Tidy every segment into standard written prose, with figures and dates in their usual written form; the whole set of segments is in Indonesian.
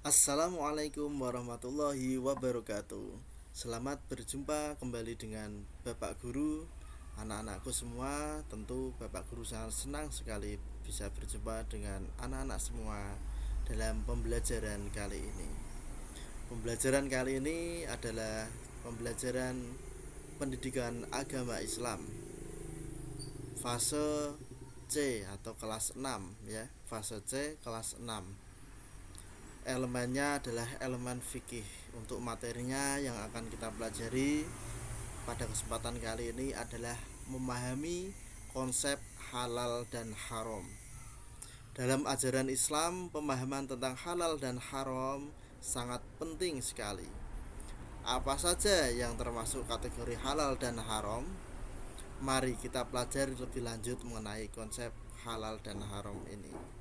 Assalamualaikum warahmatullahi wabarakatuh. Selamat berjumpa kembali dengan Bapak Guru. Anak-anakku semua, tentu Bapak Guru sangat senang sekali bisa berjumpa dengan anak-anak semua dalam pembelajaran kali ini. Pembelajaran kali ini adalah pembelajaran pendidikan agama Islam fase C atau kelas 6 ya, fase C kelas 6. Elemennya adalah elemen fikih. Untuk materinya yang akan kita pelajari pada kesempatan kali ini adalah memahami konsep halal dan haram. Dalam ajaran Islam, pemahaman tentang halal dan haram sangat penting sekali. Apa saja yang termasuk kategori halal dan haram? Mari kita pelajari lebih lanjut mengenai konsep halal dan haram ini.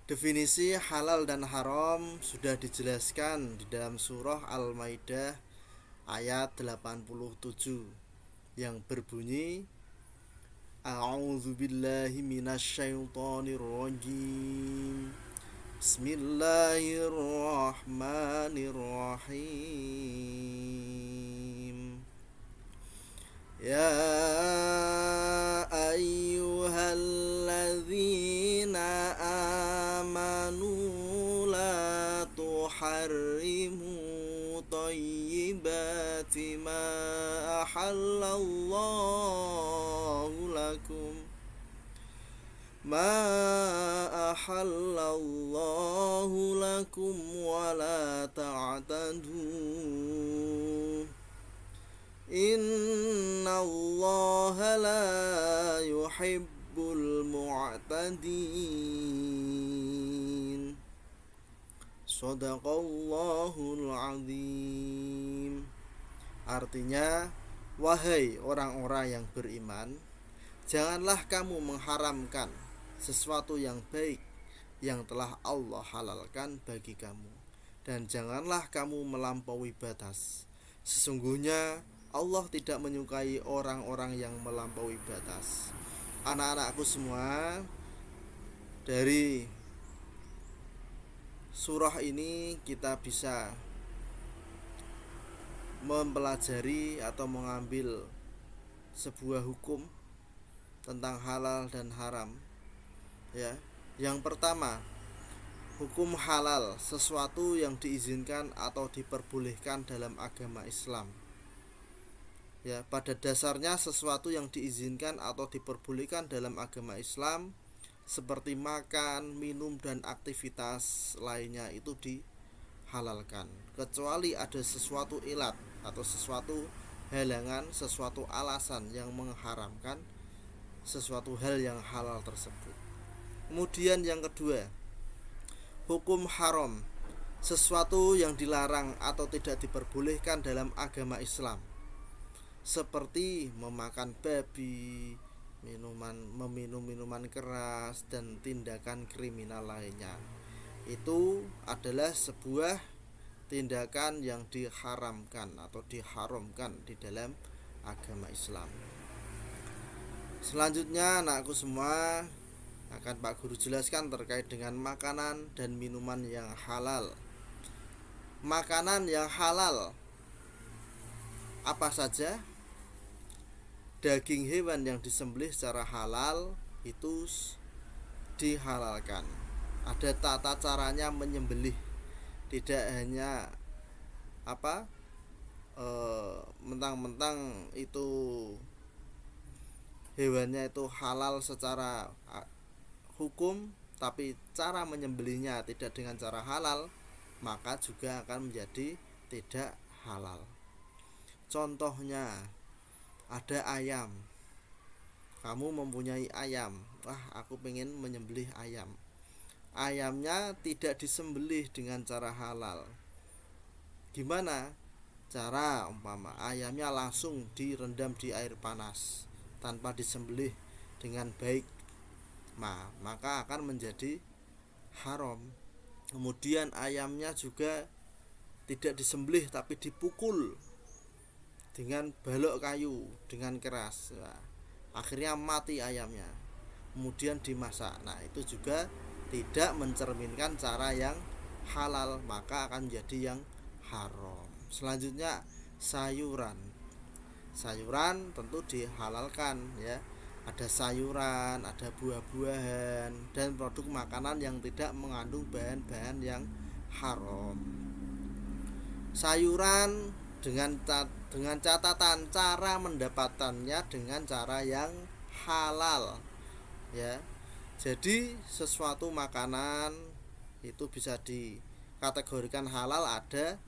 Definisi halal dan haram sudah dijelaskan di dalam surah Al-Maidah ayat 87 yang berbunyi A'udzubillahi minasyaitonirrajim. Bismillahirrahmanirrahim. Ya ayyuhalladzina amanu la tuharrimu tayyibati ma ahallallahu lakum wa la ta'tadu innallaha la yuhibbul mu'tadin. Shadaqallahul azim. Artinya, wahai orang-orang yang beriman, janganlah kamu mengharamkan sesuatu yang baik yang telah Allah halalkan bagi kamu, dan janganlah kamu melampaui batas. Sesungguhnya Allah tidak menyukai orang-orang yang melampaui batas. Anak-anakku semua, dari surah ini kita bisa mempelajari atau mengambil sebuah hukum tentang halal dan haram. Ya, yang pertama, hukum halal, sesuatu yang diizinkan atau diperbolehkan dalam agama Islam. Ya, pada dasarnya sesuatu yang diizinkan atau diperbolehkan dalam agama Islam seperti makan, minum, dan aktivitas lainnya itu dihalalkan, kecuali ada sesuatu ilat atau sesuatu halangan, sesuatu alasan yang mengharamkan sesuatu hal yang halal tersebut. Kemudian yang kedua, hukum haram, sesuatu yang dilarang atau tidak diperbolehkan dalam agama Islam, seperti memakan babi, meminum minuman keras, dan tindakan kriminal lainnya. Itu adalah sebuah tindakan yang diharamkan atau diharamkan di dalam agama Islam. Selanjutnya, anakku semua, akan Pak Guru jelaskan terkait dengan makanan dan minuman yang halal. Makanan yang halal apa saja? Daging hewan yang disembelih secara halal itu dihalalkan. Ada tata caranya menyembelih, tidak hanya mentang-mentang itu hewannya itu halal secara hukum, tapi cara menyembelihnya tidak dengan cara halal, maka juga akan menjadi tidak halal. Contohnya, ada ayam. Kamu mempunyai ayam. Wah, aku pengen menyembelih ayam. Ayamnya tidak disembelih dengan cara halal. Gimana? Cara umpama ayamnya langsung direndam di air panas tanpa disembelih dengan baik, maka akan menjadi haram. Kemudian ayamnya juga tidak disembelih tapi dipukul dengan balok kayu dengan keras. Akhirnya mati ayamnya. Kemudian dimasak. Nah, itu juga tidak mencerminkan cara yang halal, maka akan menjadi yang haram. Selanjutnya sayuran. Sayuran tentu dihalalkan ya. Ada sayuran, ada buah-buahan dan produk makanan yang tidak mengandung bahan-bahan yang haram. Sayuran dengan catatan cara mendapatkannya dengan cara yang halal ya. Jadi sesuatu makanan itu bisa dikategorikan halal, ada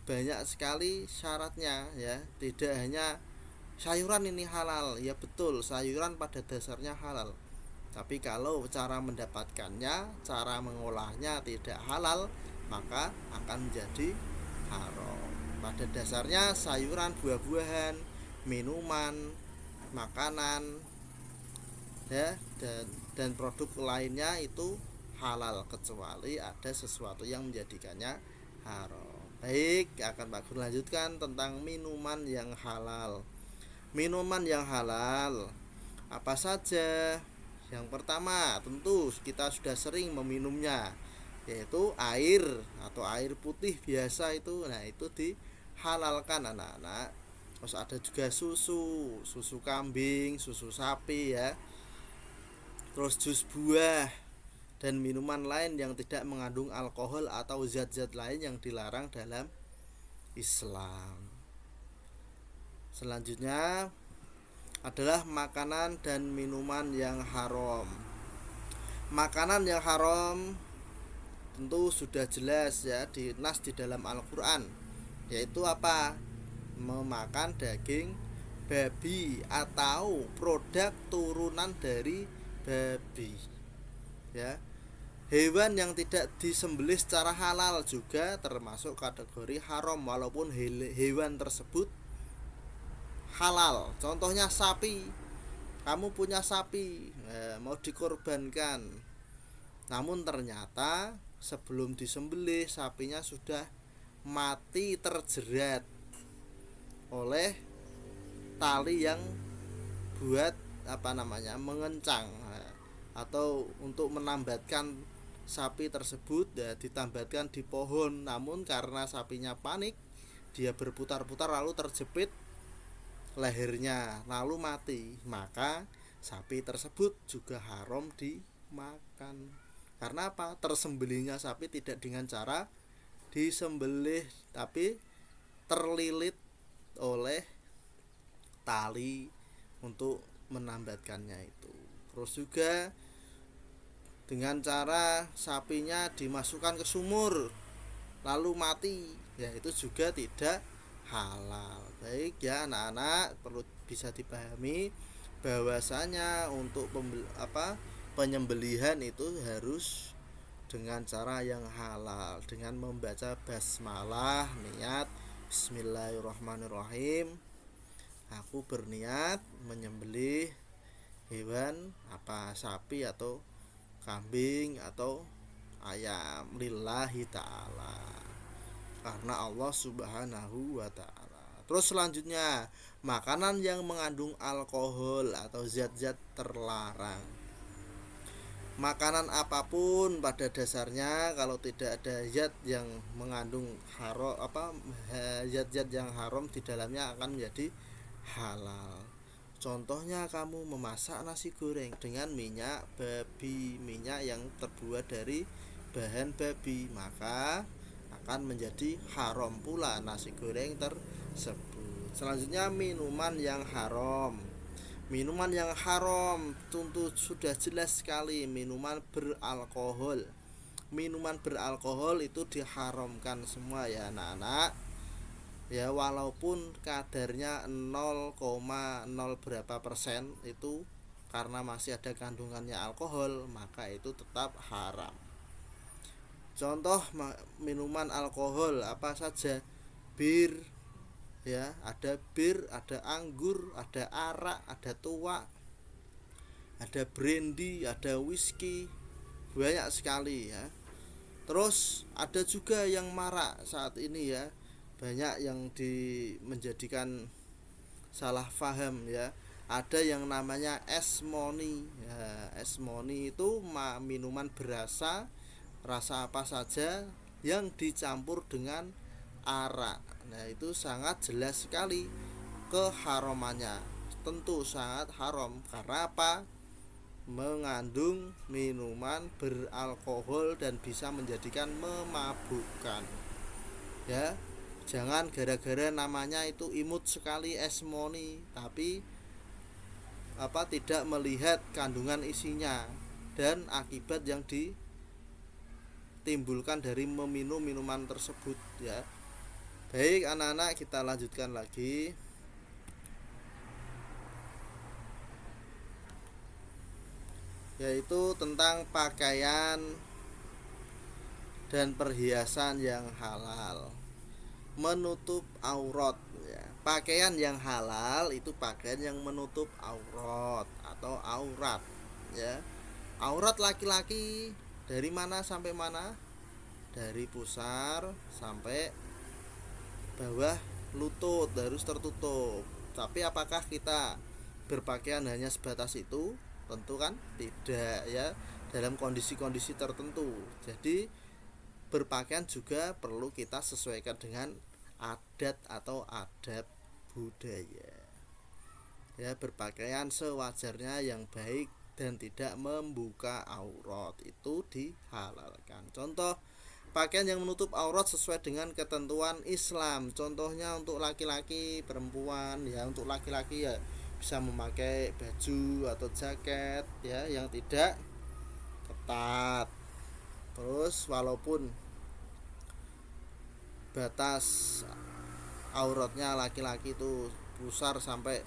banyak sekali syaratnya ya. Tidak hanya sayuran ini halal, ya betul sayuran pada dasarnya halal, tapi kalau cara mendapatkannya, cara mengolahnya tidak halal, maka akan menjadi haram. Pada dasarnya sayuran, buah-buahan, minuman, makanan ya, dan produk lainnya itu halal, kecuali ada sesuatu yang menjadikannya haram. Baik, akan Pak Gun lanjutkan tentang minuman yang halal. Minuman yang halal apa saja? Yang pertama tentu kita sudah sering meminumnya, yaitu air atau air putih biasa itu. Nah, itu dihalalkan anak-anak. Terus ada juga susu kambing, susu sapi ya. Terus jus buah dan minuman lain yang tidak mengandung alkohol atau zat-zat lain yang dilarang dalam Islam. Selanjutnya adalah makanan dan minuman yang haram. Makanan yang haram tentu sudah jelas ya, di nas di dalam Al-Qur'an, yaitu apa? Memakan daging babi atau produk turunan dari babi. Ya. Hewan yang tidak disembelih secara halal juga termasuk kategori haram walaupun hewan tersebut halal. Contohnya sapi. Kamu punya sapi, mau dikorbankan, namun ternyata sebelum disembelih sapinya sudah mati terjerat oleh tali yang buat mengencang, atau untuk menambatkan sapi tersebut ditambatkan di pohon. Namun karena sapinya panik, dia berputar-putar lalu terjepit lehernya lalu mati, maka sapi tersebut juga haram dimakan. Karena apa? Tersembelihnya sapi tidak dengan cara disembelih, tapi terlilit oleh tali untuk menambatkannya itu. Terus juga dengan cara sapinya dimasukkan ke sumur lalu mati, ya itu juga tidak halal. Baik ya anak-anak, perlu bisa dipahami bahwasanya untuk penyembelihan itu harus dengan cara yang halal, dengan membaca basmalah, niat bismillahirrahmanirrahim. Aku berniat menyembelih hewan sapi atau kambing atau ayam lillahi ta'ala, karena Allah subhanahu wa ta'ala. Terus selanjutnya, makanan yang mengandung alkohol atau zat-zat terlarang. Makanan apapun pada dasarnya kalau tidak ada zat yang mengandung zat-zat yang haram di dalamnya akan menjadi halal. Contohnya kamu memasak nasi goreng dengan minyak babi, minyak yang terbuat dari bahan babi, maka akan menjadi haram pula nasi goreng tersebut. Selanjutnya minuman yang haram. Minuman yang haram tentu sudah jelas sekali, minuman beralkohol. Minuman beralkohol itu diharamkan semua ya anak-anak. Ya walaupun kadarnya 0,0 berapa persen itu, karena masih ada kandungannya alkohol, maka itu tetap haram. Contoh minuman alkohol apa saja? Bir ya, ada bir, ada anggur, ada arak, ada tuak, ada brandy, ada whisky, banyak sekali ya. Terus ada juga yang marak saat ini ya, banyak yang menjadikan salah paham ya. ada yang namanya esmoni. Ya, esmoni itu minuman berasa, rasa apa saja yang dicampur dengan arak. Nah, itu sangat jelas sekali keharamannya. Tentu sangat haram karena apa? Mengandung minuman beralkohol dan bisa menjadikan memabukkan. Ya, jangan gara-gara namanya itu imut sekali esmoni, tapi tidak melihat kandungan isinya dan akibat yang ditimbulkan dari meminum minuman tersebut ya. Baik anak-anak, kita lanjutkan lagi. Yaitu tentang pakaian dan perhiasan yang halal, menutup aurat ya. Pakaian yang halal itu pakaian yang menutup aurat atau aurat ya. Aurat laki-laki dari mana sampai mana? Dari pusar sampai bawah lutut harus tertutup. Tapi apakah kita berpakaian hanya sebatas itu? Tentu kan tidak ya, dalam kondisi-kondisi tertentu. Jadi berpakaian juga perlu kita sesuaikan dengan adat atau adab budaya. Ya, berpakaian sewajarnya yang baik dan tidak membuka aurat itu dihalalkan. Contoh pakaian yang menutup aurat sesuai dengan ketentuan Islam. Contohnya untuk laki-laki, perempuan ya. Untuk laki-laki ya bisa memakai baju atau jaket ya yang tidak ketat. Terus walaupun batas auratnya laki-laki itu pusar sampai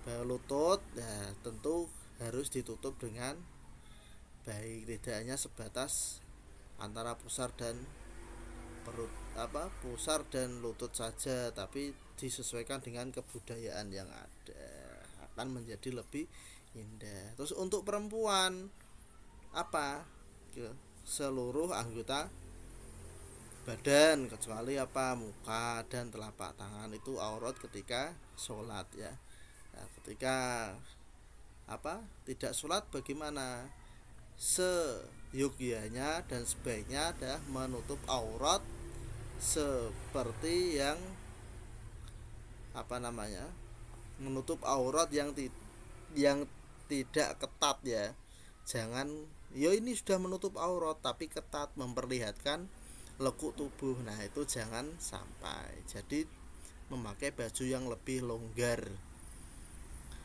bawah lutut ya, tentu harus ditutup dengan baik, tidak hanya sebatas antara pusar dan perut pusar dan lutut saja, tapi disesuaikan dengan kebudayaan yang ada, akan menjadi lebih indah. Terus untuk perempuan seluruh anggota badan kecuali muka dan telapak tangan itu aurat ketika sholat ya. Nah, ketika tidak sholat bagaimana? Seyogyanya dan sebaiknya adalah menutup aurat seperti yang menutup aurat yang tidak ketat ya. Jangan ini sudah menutup aurat tapi ketat memperlihatkan lekuk tubuh. Nah, itu jangan sampai. Jadi memakai baju yang lebih longgar.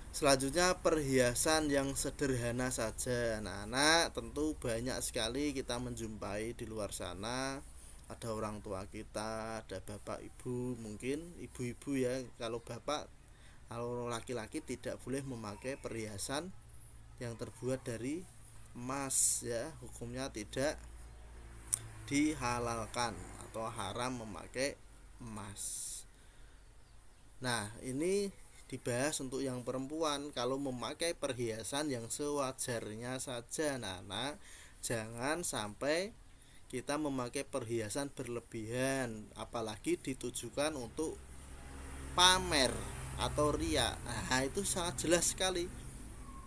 Selanjutnya perhiasan yang sederhana saja. Anak-anak, tentu banyak sekali kita menjumpai di luar sana. Ada orang tua kita, ada bapak ibu, mungkin ibu-ibu ya. Kalau bapak, kalau laki-laki tidak boleh memakai perhiasan yang terbuat dari emas ya. Hukumnya tidak dihalalkan atau haram memakai emas. Nah, ini dibahas untuk yang perempuan. Kalau memakai perhiasan yang sewajarnya saja, anak-anak, jangan sampai kita memakai perhiasan berlebihan, apalagi ditujukan untuk pamer atau riya. Nah, itu sangat jelas sekali.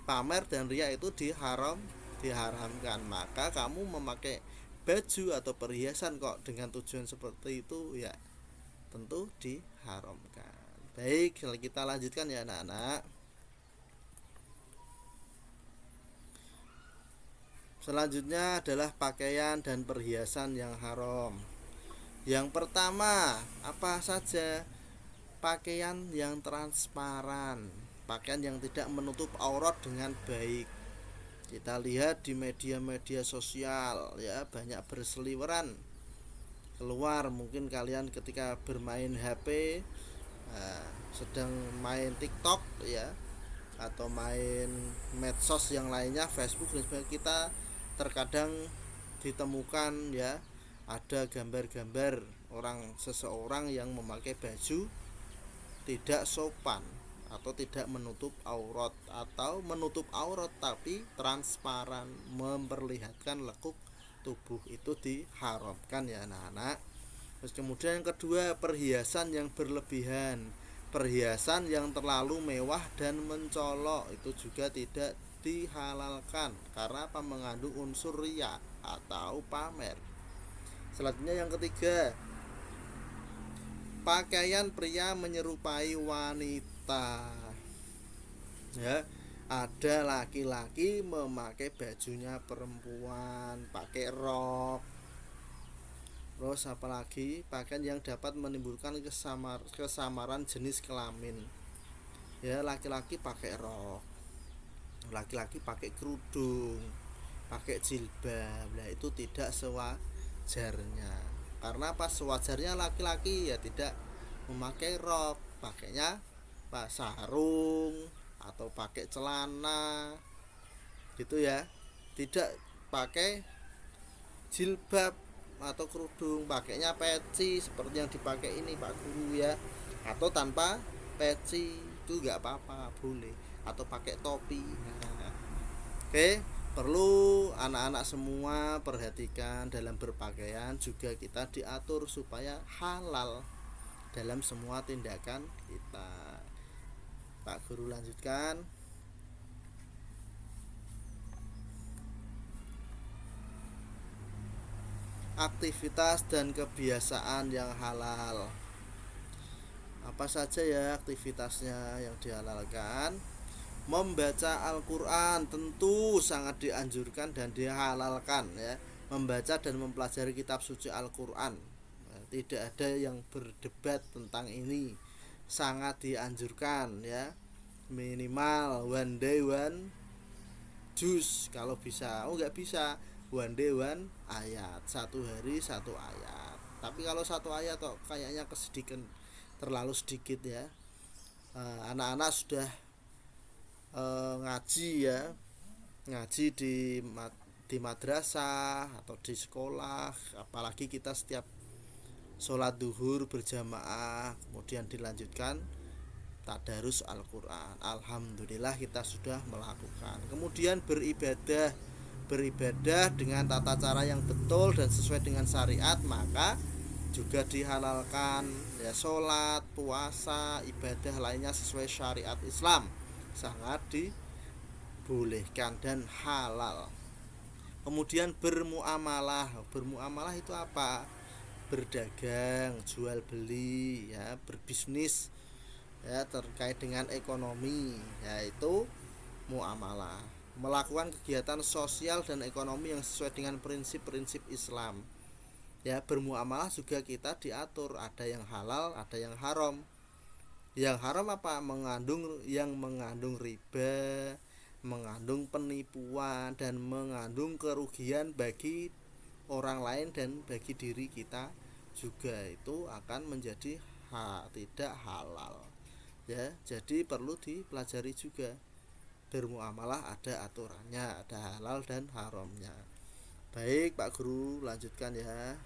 Pamer dan riya itu diharamkan. Maka kamu memakai baju atau perhiasan kok dengan tujuan seperti itu ya tentu diharamkan. Baik, kita lanjutkan ya anak-anak. Selanjutnya adalah pakaian dan perhiasan yang haram. Yang pertama, apa saja? Pakaian yang transparan, pakaian yang tidak menutup aurat dengan baik. Kita lihat di media-media sosial ya, banyak berseliweran keluar. Mungkin kalian ketika bermain HP sedang main TikTok ya, atau main medsos yang lainnya, Facebook dan sebagainya, kita terkadang ditemukan ya ada gambar-gambar seseorang yang memakai baju tidak sopan atau tidak menutup aurat, atau menutup aurat tapi transparan memperlihatkan lekuk tubuh, itu diharamkan ya anak-anak. Terus kemudian yang kedua, perhiasan yang berlebihan. perhiasan yang terlalu mewah dan mencolok itu juga tidak dihalalkan karena apa? Mengandung unsur riya atau pamer. Selanjutnya yang ketiga, pakaian pria menyerupai wanita. Ya, ada laki-laki memakai bajunya perempuan, pakai rok. Terus apalagi pakaian yang dapat menimbulkan kesamaran jenis kelamin. Ya, laki-laki pakai rok, laki-laki pakai kerudung, pakai jilbab. Nah, itu tidak sewajarnya. Karena pas sewajarnya laki-laki ya tidak memakai rok, pakainya sarung atau pakai celana gitu ya, tidak pakai jilbab atau kerudung, pakainya peci seperti yang dipakai ini Pak Guru ya, atau tanpa peci itu nggak apa-apa, boleh, atau pakai topi. Oke, perlu anak-anak semua perhatikan dalam berpakaian juga kita diatur supaya halal dalam semua tindakan kita. Pak Guru lanjutkan. Aktivitas dan kebiasaan yang halal. Apa saja ya aktivitasnya yang dihalalkan? Membaca Al-Quran tentu sangat dianjurkan dan dihalalkan ya. Membaca dan mempelajari kitab suci Al-Quran, tidak ada yang berdebat tentang ini, sangat dianjurkan ya. Minimal one day one juz kalau bisa. Oh nggak bisa, one day one ayat, satu hari satu ayat. Tapi kalau satu ayat kok kayaknya kesedihan, terlalu sedikit ya. Anak-anak sudah ngaji ya, ngaji di madrasah atau di sekolah, apalagi kita setiap sholat duhur berjamaah kemudian dilanjutkan tadarus Al-Quran. Alhamdulillah kita sudah melakukan. Kemudian beribadah dengan tata cara yang betul dan sesuai dengan syariat, maka juga dihalalkan ya. Sholat, puasa, ibadah lainnya sesuai syariat Islam sangat dibolehkan dan halal. Kemudian bermuamalah itu apa? Berdagang, jual beli ya, berbisnis ya, terkait dengan ekonomi, yaitu muamalah. Melakukan kegiatan sosial dan ekonomi yang sesuai dengan prinsip-prinsip Islam ya. Bermuamalah juga kita diatur, ada yang halal, ada yang haram. Yang haram apa? Yang mengandung riba, mengandung penipuan, dan mengandung kerugian bagi orang lain dan bagi diri kita juga, itu akan menjadi tidak halal ya. Jadi perlu dipelajari juga, bermuamalah ada aturannya, ada halal dan haramnya. Baik Pak Guru, lanjutkan ya.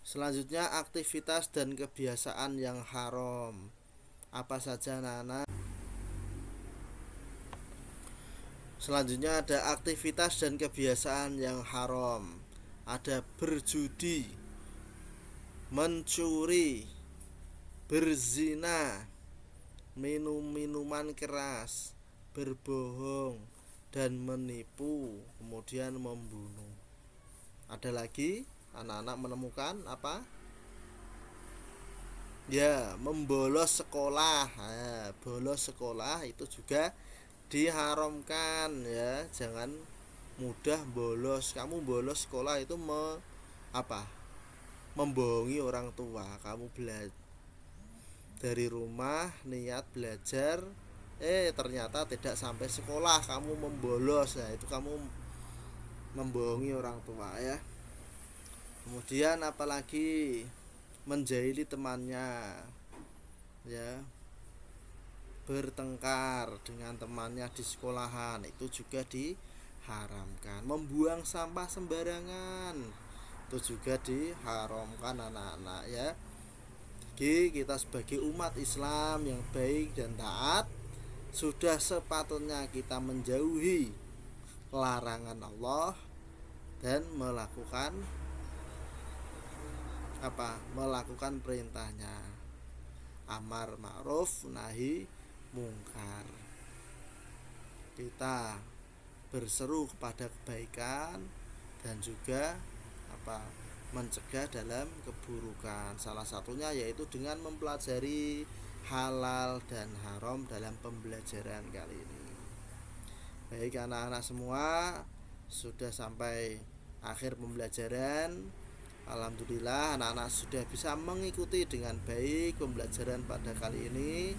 Selanjutnya aktivitas dan kebiasaan yang haram. Apa saja Nana? Selanjutnya ada aktivitas dan kebiasaan yang haram. Ada berjudi, mencuri, berzina, minum minuman keras, berbohong, dan menipu, kemudian membunuh. Ada lagi anak-anak menemukan apa? Ya, membolos sekolah. Bolos sekolah itu juga diharamkan ya. Jangan mudah bolos. Kamu bolos sekolah itu membohongi orang tua. Kamu belajar dari rumah niat belajar, ternyata tidak sampai sekolah, kamu membolos. Nah, itu kamu membohongi orang tua ya. Kemudian apalagi menjahili temannya ya, bertengkar dengan temannya di sekolahan, itu juga diharamkan. Membuang sampah sembarangan itu juga diharamkan anak-anak ya. Jadi kita sebagai umat Islam yang baik dan taat, sudah sepatutnya kita menjauhi larangan Allah dan melakukan perintahnya, amar ma'ruf nahi mungkar. Kita berseru kepada kebaikan dan juga mencegah dalam keburukan. Salah satunya yaitu dengan mempelajari halal dan haram dalam pembelajaran kali ini. Baik anak-anak semua, sudah sampai akhir pembelajaran. Alhamdulillah anak-anak sudah bisa mengikuti dengan baik pembelajaran pada kali ini.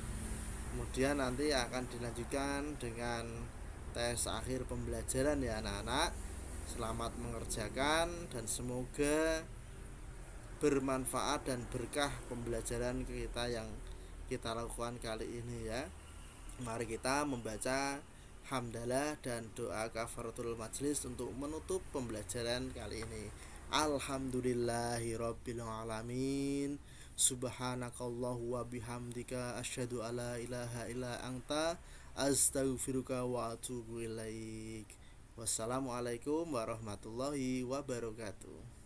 Kemudian nanti akan dilanjutkan dengan tes akhir pembelajaran ya anak-anak. Selamat mengerjakan dan semoga bermanfaat dan berkah pembelajaran kita yang kita lakukan kali ini ya. Mari kita membaca hamdalah dan doa kafaratul majlis untuk menutup pembelajaran kali ini. Alhamdulillahirabbil alamin. Subhanakallahu wa bihamdika asyhadu alla ilaha illa anta astaghfiruka wa atubu ilaik. Wassalamualaikum warahmatullahi wabarakatuh.